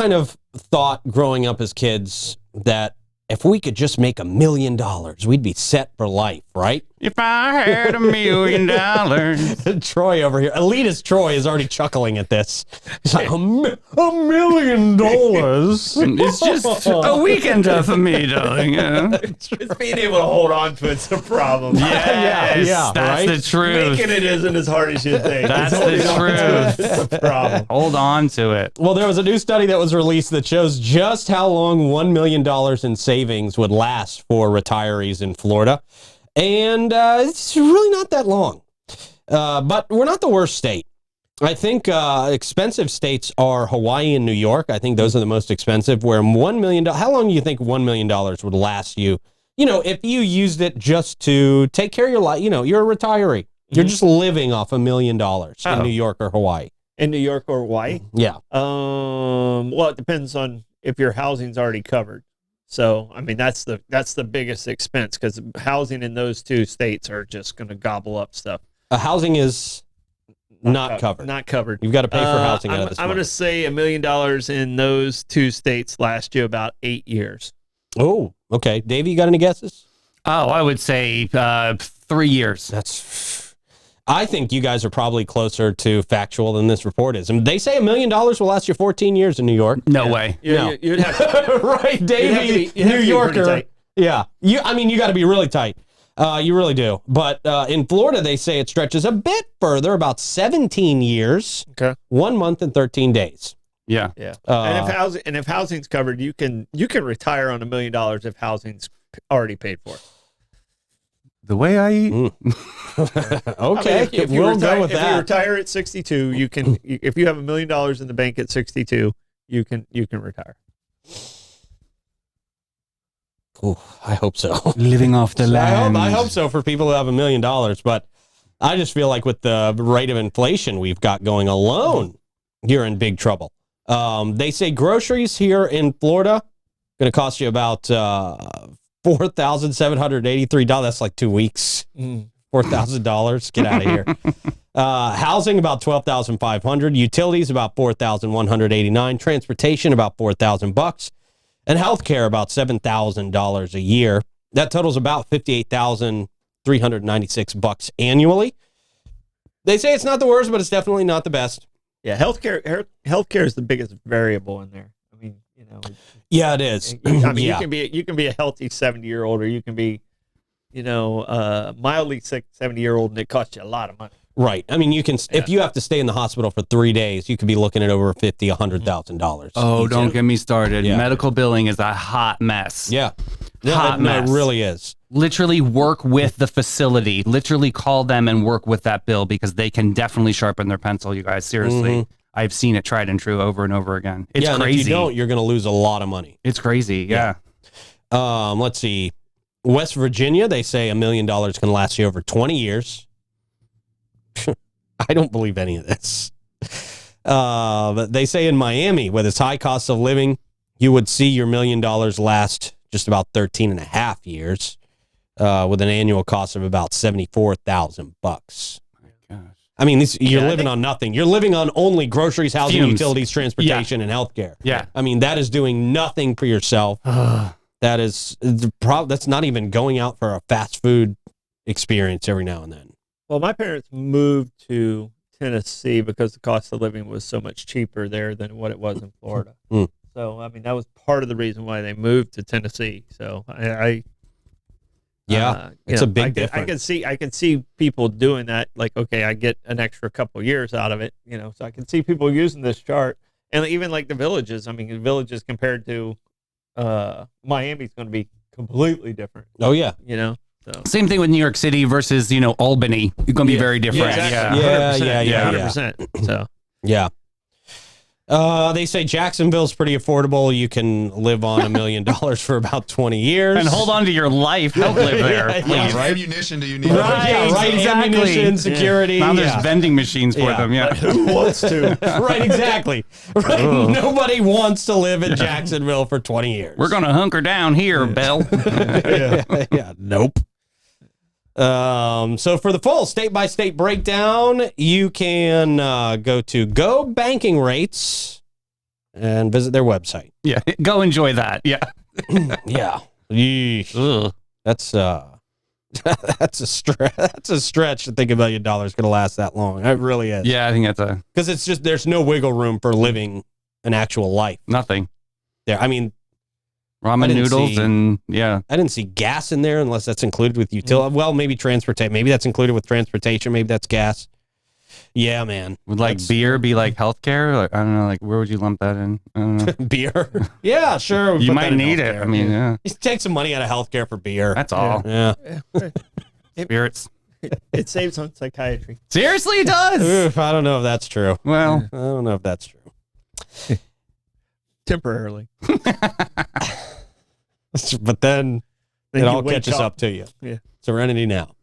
kind of thought growing up as kids that if we could just make $1 million, we'd be set for life, right? If I had $1 million. Troy over here, elitist Troy is already chuckling at this. He's like, $1 million. It's just a weekend for me, darling. It's being able to hold on to it's the problem. Yes, that's right? the truth. Making it isn't as hard as you think. That's the truth. It's the problem. Hold on to it. Well, there was a new study that was released that shows just how long $1 million in savings would last for retirees in Florida. And it's really not that long. But we're not the worst state. I think expensive states are Hawaii and New York. I think those are the most expensive, where $1 million, how long do you think $1 million would last you? You know, if you used it just to take care of your life, you know, you're a retiree. You're just living off $1 million in New York or Hawaii. In New York or Hawaii? Yeah. Well, it depends on if your housing's already covered. So, I mean, that's the biggest expense, because housing in those two states are just going to gobble up stuff. Housing is not covered. Not covered. You've got to pay for housing out of this I'm going to say $1 million in those two states last you about 8 years. Oh, okay. Davey, you got any guesses? Oh, I would say 3 years. I think you guys are probably closer to factual than this report is. And they say $1 million will last you 14 years in New York. No way. You'd have to, right, Davey, New Yorker. Yeah. You got to be really tight. You really do. But in Florida, they say it stretches a bit further, about 17 years, 1 month and 13 days. Yeah. Yeah. And if housing's covered, you can retire on $1 million if housing's already paid for. The way I eat. Okay. I mean, if we'll go with if that. you retire at 62, you can. If you have $1 million in the bank at 62, you can retire. Ooh, I hope so. Living off the land. I hope so for people who have $1 million, but I just feel like with the rate of inflation we've got going alone, you're in big trouble. They say groceries here in Florida going to cost you about $4,783. That's like 2 weeks. $4,000. Get out of here. Housing about $12,500. Utilities about $4,189. Transportation about $4,000. And healthcare about $7,000 a year. That totals about $58,396 annually. They say it's not the worst, but it's definitely not the best. Yeah, healthcare is the biggest variable in there. I mean, you know. Yeah, it is. I mean, you can be a healthy 70-year-old, or you can be, mildly sick 70-year-old, and it costs you a lot of money. Right. I mean, you can if you have to stay in the hospital for 3 days, you could be looking at over $100,000. Oh, don't get me started. Yeah. Medical billing is a hot mess. Yeah. Hot mess. It really is. Literally work with the facility. Literally call them and work with that bill, because they can definitely sharpen their pencil, you guys. Seriously. I've seen it tried and true over and over again. It's crazy. And if you don't, you're going to lose a lot of money. It's crazy. Yeah. Let's see. West Virginia, they say $1 million can last you over 20 years. I don't believe any of this. But they say in Miami, with its high cost of living, you would see your $1 million last just about 13 and a half years, with an annual cost of about $74,000. I mean, you're living on nothing. You're living on only groceries, housing, utilities, transportation, and healthcare. Yeah. I mean, that is doing nothing for yourself. That's not even going out for a fast food experience every now and then. Well, my parents moved to Tennessee because the cost of living was so much cheaper there than what it was in Florida. So, I mean, that was part of the reason why they moved to Tennessee. So, it's a big difference. I can see people doing that. Like, okay, I get an extra couple years out of it, so I can see people using this chart. And even like the villages, I mean, the villages compared to Miami's going to be completely different. Oh, yeah. So. Same thing with New York City versus, Albany. It's going to be very different. Yeah, exactly. 100%. So, yeah. They say Jacksonville's pretty affordable. You can live on $1 million for about 20 years. And hold on to your life. Don't live there. How much ammunition do you need? Exactly. Ammunition, security. Now there's vending machines for them. Yeah. Who wants to? Right, exactly. Right. Nobody wants to live in Jacksonville for 20 years. We're going to hunker down here, Belle. Nope. So for the full state-by-state breakdown, you can go to GoBankingRates, and visit their website. Yeah, go enjoy that. Yeah. Yeah. Yeesh. Ugh. That's that's a stretch to think $1 million is going to last that long. It really is. Yeah, I think that's Because it's just there's no wiggle room for living an actual life nothing. there. I mean, Ramen noodles and yeah. I didn't see gas in there unless that's included with utility. Well, maybe transportation. Maybe that's included with transportation. Maybe that's gas. Yeah, man. Would like beer be like healthcare? Like, I don't know. Like, where would you lump that in? I don't know. Beer? Yeah, sure. You might need it. I mean, yeah. You take some money out of healthcare for beer. That's all. Yeah. Spirits. It saves on psychiatry. Seriously, it does. Oof, I don't know if that's true. Well, I don't know if that's true. Temporarily. But then it you all wake catches up to you. Yeah. Serenity now.